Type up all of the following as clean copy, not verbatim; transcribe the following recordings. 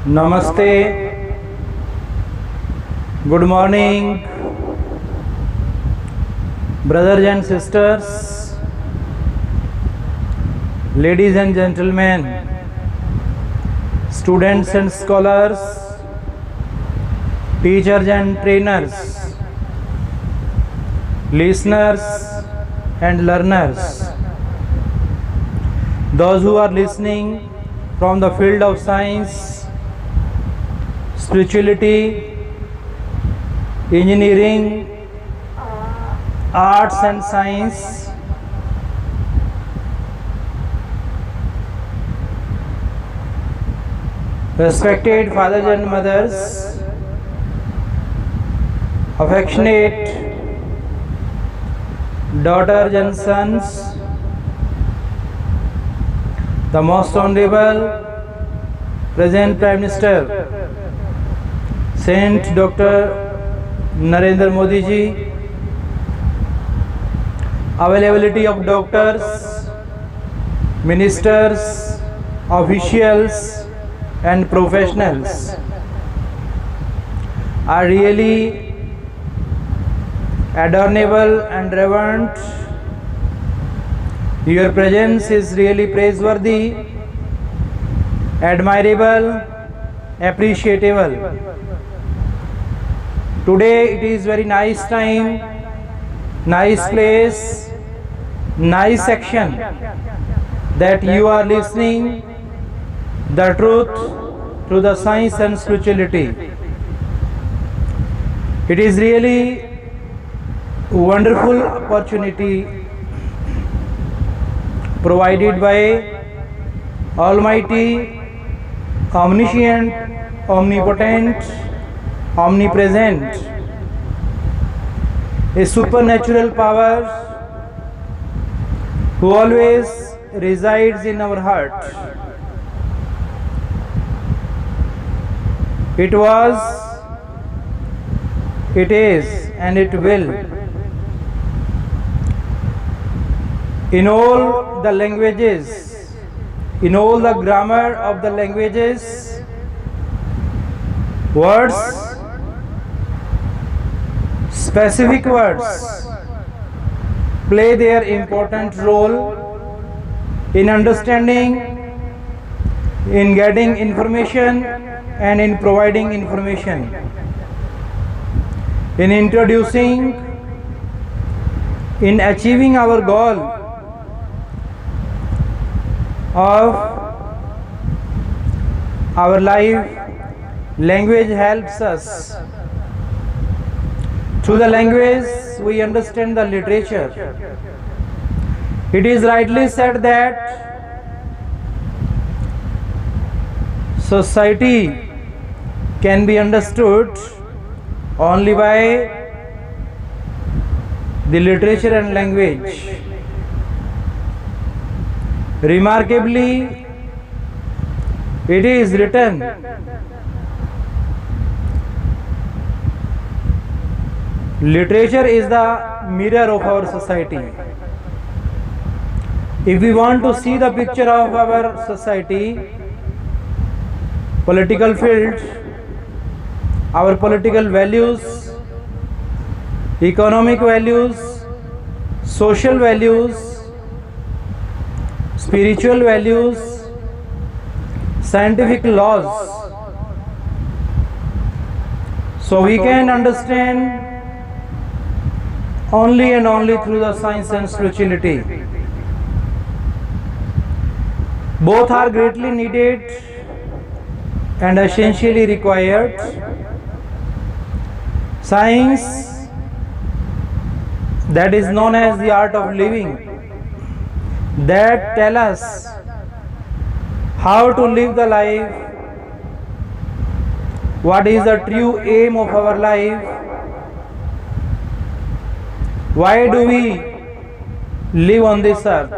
Namaste, good morning, brothers and sisters, ladies and gentlemen, students and scholars, teachers and trainers, listeners and learners, those who are listening from the field of science, spirituality, engineering, arts and science, respected fathers and mothers, affectionate daughters and sons, the most honorable present Prime Minister, Saint Dr. Narendra Modi ji, availability of doctors, ministers, officials and professionals are really adorable and reverent. Your presence is really praiseworthy, admirable, appreciable. Today it is very nice time, nice place, nice section that you are listening the truth through the science and spirituality. It is really wonderful opportunity provided by Almighty, Omniscient, Omnipotent, Omnipresent, a supernatural power who always resides in our heart. It was, it is, and it will. In all the languages, in all the grammar of the languages, words, specific words play their important role in understanding, in getting information and in providing information, in introducing, in achieving our goal of our life. Language helps us. Through the language we understand the literature. It is rightly said that society can be understood only by the literature and language. Remarkably, it is written literature is the mirror of our society. If we want to see the picture of our society, political field, our political values, economic values, social values, spiritual values, scientific laws, so we can understand only and only through the science and spirituality. Both are greatly needed and essentially required. Science, that is known as the art of living, that tell us how to live the life, what is the true aim of our life, why do we live on this earth.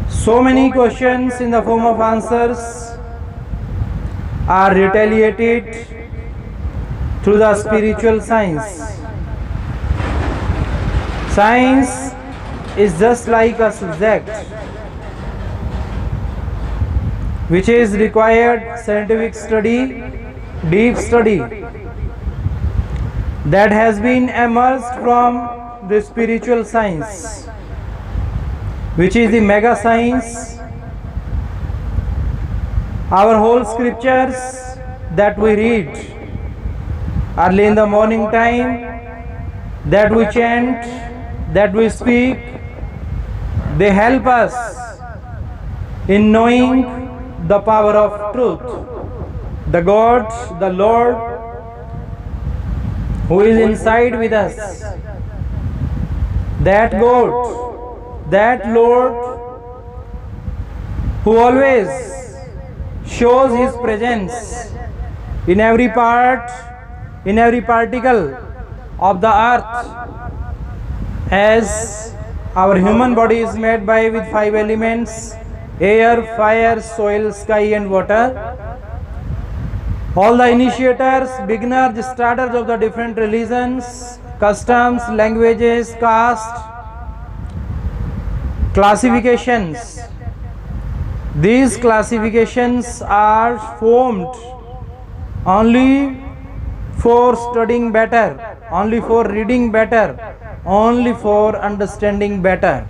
So many questions in the form of answers are retaliated through the spiritual science. Science is just like a subject which is required scientific study, deep study, that has been emerged from the spiritual science, which is the mega science. Our whole scriptures that we read early in the morning time, that we chant, that we speak, they help us in knowing the power of truth, the God, the Lord, who is inside with us, that God, that Lord, who always shows His presence in every part, in every particle of the earth. As our human body is made by with 5 elements: air, fire, soil, sky and water. All the initiators, beginners, starters of the different religions, customs, languages, caste, classifications, these classifications are formed only for studying better, only for reading better, only for understanding better.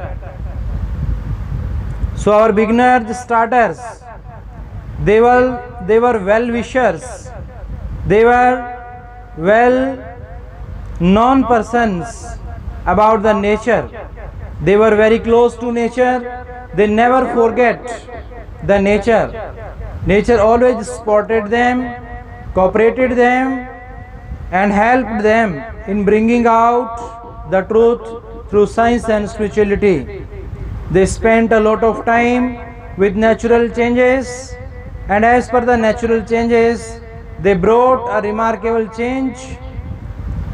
So our beginners, starters, they were well-wishers, they were well-known persons about the nature. They were very close to nature. They never forget the nature. Nature always supported them, cooperated them, and helped them in bringing out the truth through science and spirituality. They spent a lot of time with natural changes, and as per the natural changes, they brought a remarkable change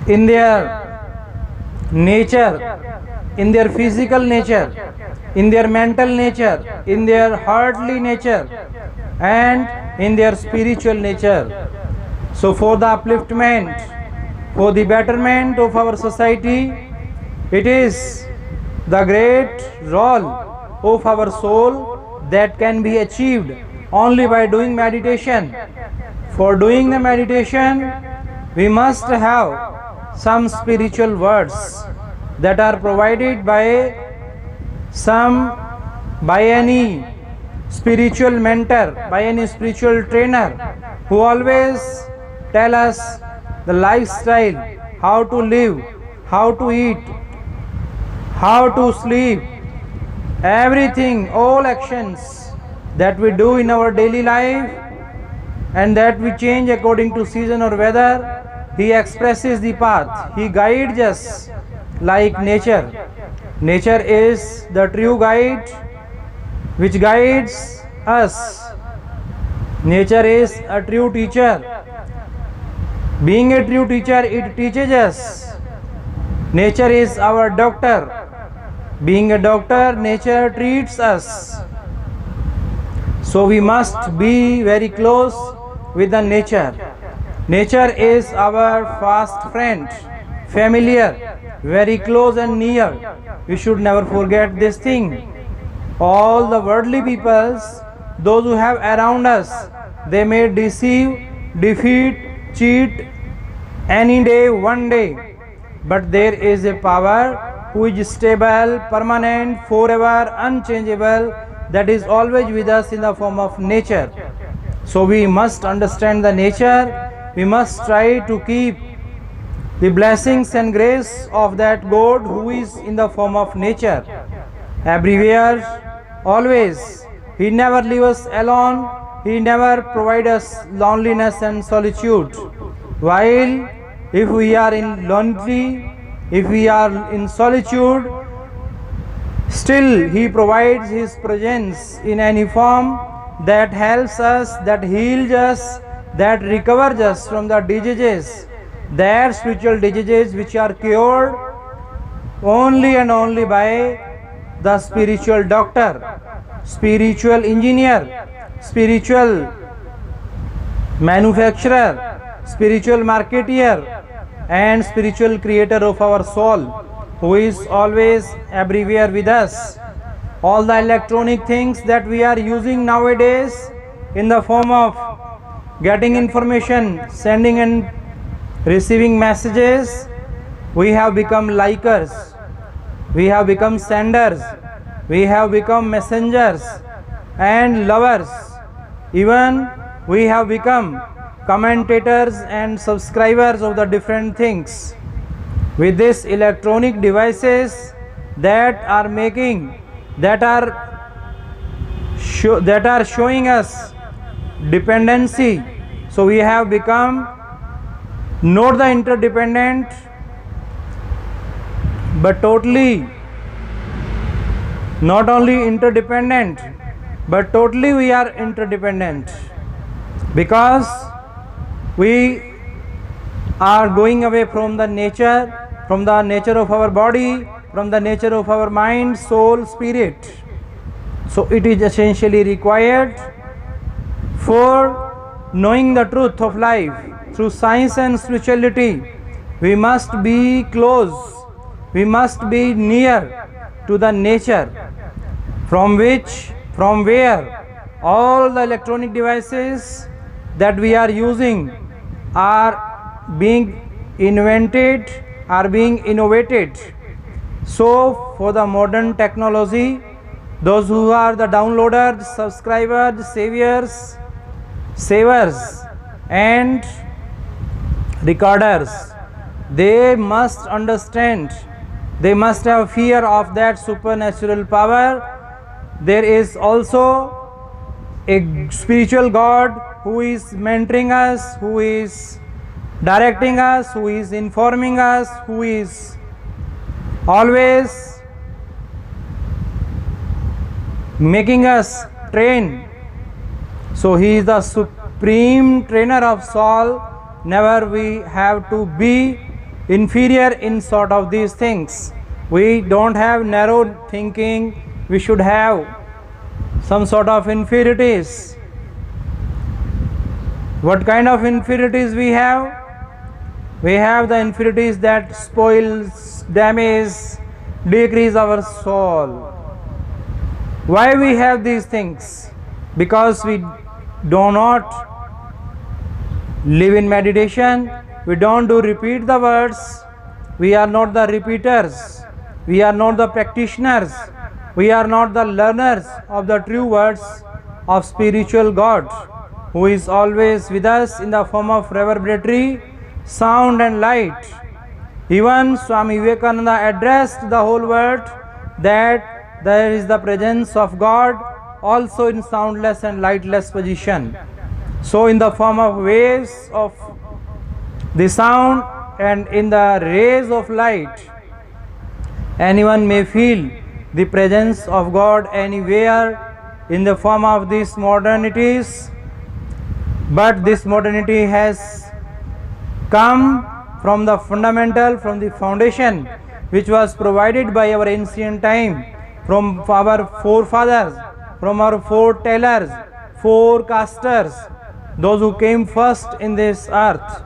in their nature, in their physical nature, in their mental nature, in their heartly nature, and in their spiritual nature. So for the upliftment, for the betterment of our society, it is the great role of our soul that can be achieved only by doing meditation. For doing the meditation, we must have some spiritual words that are provided by any spiritual mentor, by any spiritual trainer, who always tell us the lifestyle, how to live, how to eat, how to sleep, everything, all actions that we do in our daily life and that we change according to season or weather. He expresses the path, He guides us like nature. Nature is the true guide which guides us. Nature is a true teacher. Being a true teacher, it teaches us. Nature is our doctor. Being a doctor, nature treats us. So we must be very close with the nature. Nature is our fast friend, familiar, very close and near. We should never forget this thing. All the worldly peoples, those who have around us, they may deceive, defeat, cheat any day, one day. But there is a power who is stable, permanent, forever, unchangeable, that is always with us in the form of nature. So we must understand the nature. We must try to keep the blessings and grace of that God who is in the form of nature. Everywhere, always. He never leaves us alone. He never provides us loneliness and solitude. While if we are in lonely, if we are in solitude, still He provides His presence in any form that helps us, that heals us, that recovers us from the diseases, that spiritual diseases which are cured only and only by the spiritual doctor, spiritual engineer, spiritual manufacturer, spiritual marketeer, and spiritual creator of our soul, who is always everywhere with us. All the electronic things that we are using nowadays, in the form of getting information, sending and receiving messages, we have become likers, we have become senders, we have become messengers and lovers. Even we have become commentators and subscribers of the different things. With these electronic devices that are showing us dependency, so we have become not the interdependent, but totally, not only interdependent, but totally we are interdependent, because we are going away from the nature of our body, from the nature of our mind, soul, spirit. So it is essentially required for knowing the truth of life through science and spirituality. We must be close, we must be near to the nature from where all the electronic devices that we are using are being invented, are being innovated. So for the modern technology, those who are the downloaders, subscribers, savers and recorders, they must understand, they must have fear of that supernatural power. There is also a spiritual God who is mentoring us, who is directing us, who is informing us, who is always making us train. So he is the supreme trainer of soul. Never we have to be inferior in sort of these things. We don't have narrow thinking, we should have some sort of inferiorities. What kind of inferiorities we have? We have the inferiorities that spoils, damage, decrease our soul. Why we have these things? Because we do not live in meditation, we don't do repeat the words, we are not the repeaters, we are not the practitioners, we are not the learners of the true words of spiritual God, who is always with us in the form of reverberatory sound and light. Even Swami Vivekananda addressed the whole world that there is the presence of God also in soundless and lightless position. So in the form of waves of the sound and in the rays of light, anyone may feel the presence of God anywhere in the form of these modernities. But this modernity has come from the fundamental, from the foundation which was provided by our ancient time, from our forefathers, from our foretellers, forecasters, those who came first in this earth,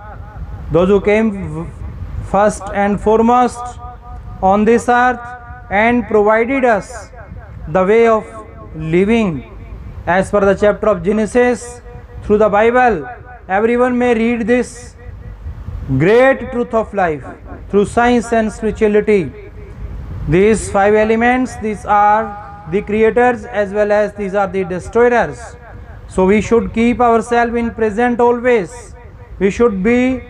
those who came first and foremost on this earth and provided us the way of living as per the chapter of Genesis through the Bible. Everyone may read this great truth of life through science and spirituality. These five elements, these are the creators as well as these are the destroyers. So we should keep ourselves in present always. We should be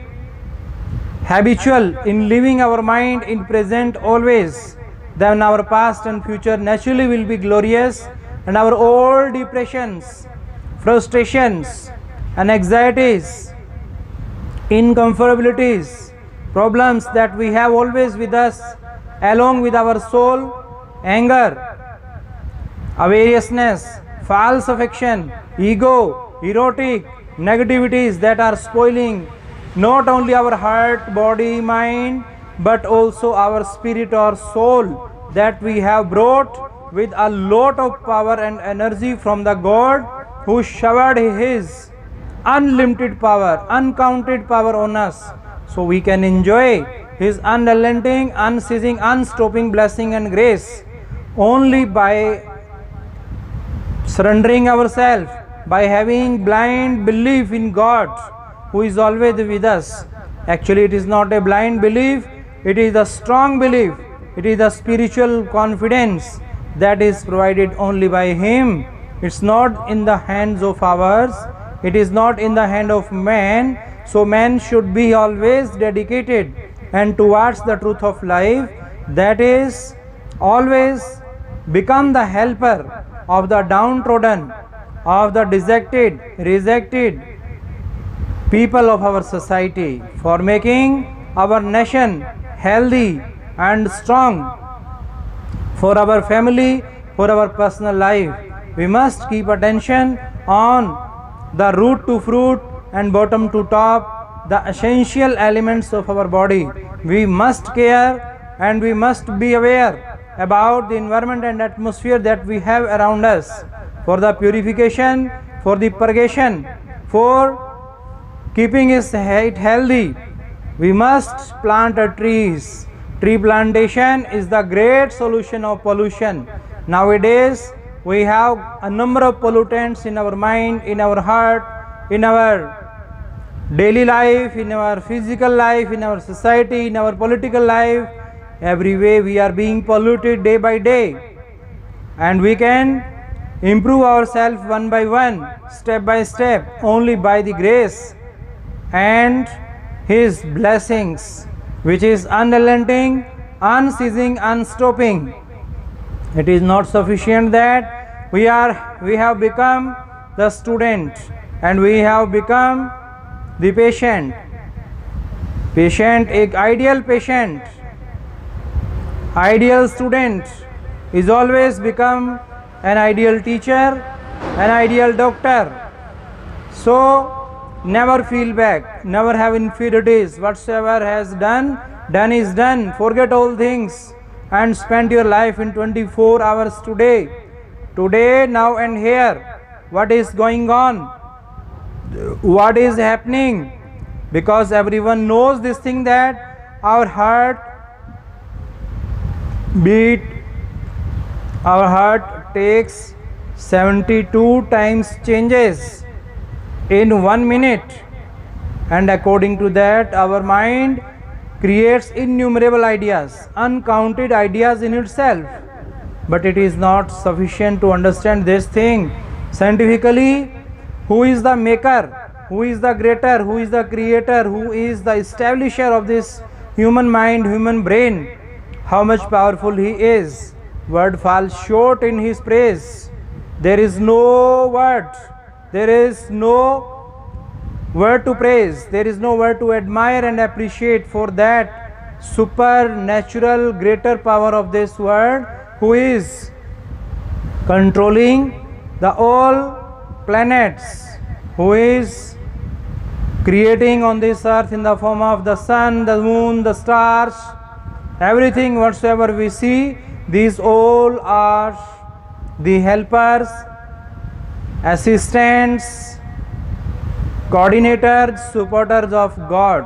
habitual in living our mind in present always. Then our past and future naturally will be glorious, and our old depressions, frustrations and anxieties, incomfortabilities, problems that we have always with us, along with our soul, anger, avariciousness, false affection, ego, erotic, negativities that are spoiling not only our heart, body, mind, but also our spirit or soul that we have brought with a lot of power and energy from the God who showered His unlimited power, uncounted power on us, so we can enjoy His unrelenting, unceasing, unstopping blessing and grace only by surrendering ourselves, by having blind belief in God, who is always with us. Actually, it is not a blind belief, it is a strong belief, it is a spiritual confidence that is provided only by Him. It's not in the hands of ours, it is not in the hand of man. So man should be always dedicated and towards the truth of life, that is always become the helper of the downtrodden, of the dejected, rejected people of our society, for making our nation healthy and strong, for our family, for our personal life. We must keep attention on the root to fruit and bottom to top, the essential elements of our body. We must care and we must be aware about the environment and atmosphere that we have around us, for the purification, for the purgation, for keeping it healthy. We must plant trees. Tree plantation is the great solution of pollution. Nowadays we have a number of pollutants in our mind, in our heart, in our daily life, in our physical life, in our society, in our political life. Every way we are being polluted day by day, and we can improve ourselves one by one, step by step, only by the grace and His blessings, which is unrelenting, unceasing, unstopping. It is not sufficient that we have become the student and we have become the patient. Patient, एक ideal patient, ideal student is always become an ideal teacher, an ideal doctor. So never feel back, never have inferiorities. Whatsoever has done is done. Forget all things and spend your life in 24 hours today. Today, now and here. What is going on? What is happening? Because everyone knows this thing, that our heart beat, our heart takes 72 times changes in 1 minute, and according to that our mind creates innumerable ideas, uncounted ideas in itself. But it is not sufficient to understand this thing scientifically. Who is the maker, who is the greater, who is the creator, who is the establisher of this human mind, human brain, how much powerful He is. Word falls short in His praise. There is no word, there is no word to praise, there is no word to admire and appreciate for that supernatural greater power of this world, who is controlling the all planets, who is creating on this earth in the form of the sun, the moon, the stars, everything whatsoever we see. These all are the helpers, assistants, coordinators, supporters of God.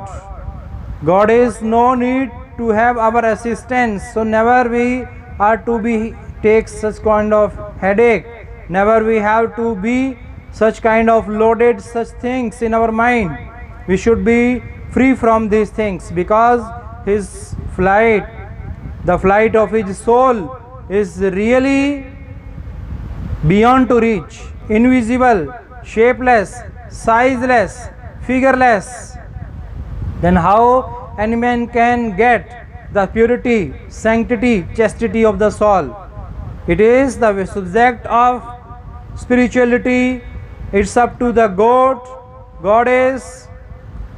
God is no need to have our assistance. So never we are to be take such kind of headache. Never we have to be such kind of loaded such things in our mind. We should be free from these things, because His flight, the flight of His soul, is really beyond to reach, invisible, shapeless, sizeless, figureless. Then how any man can get the purity, sanctity, chastity of the soul? It is the subject of spirituality. It's up to the God. God is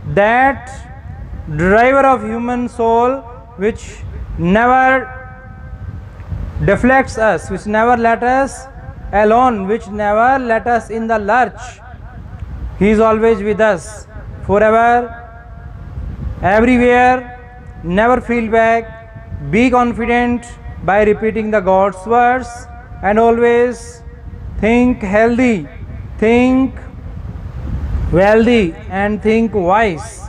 that driver of human soul which never deflects us, which never let us alone, which never let us in the lurch. He is always with us, forever, everywhere. Never feel back. Be confident by repeating the God's words, and always think healthy, think wealthy, and think wise.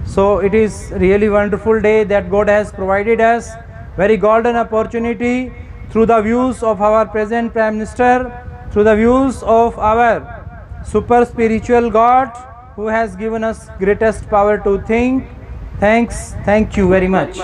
So it is really wonderful day that God has provided us, very golden opportunity, through the views of our present Prime Minister, through the views of our super spiritual God who has given us greatest power to think. Thank you very much.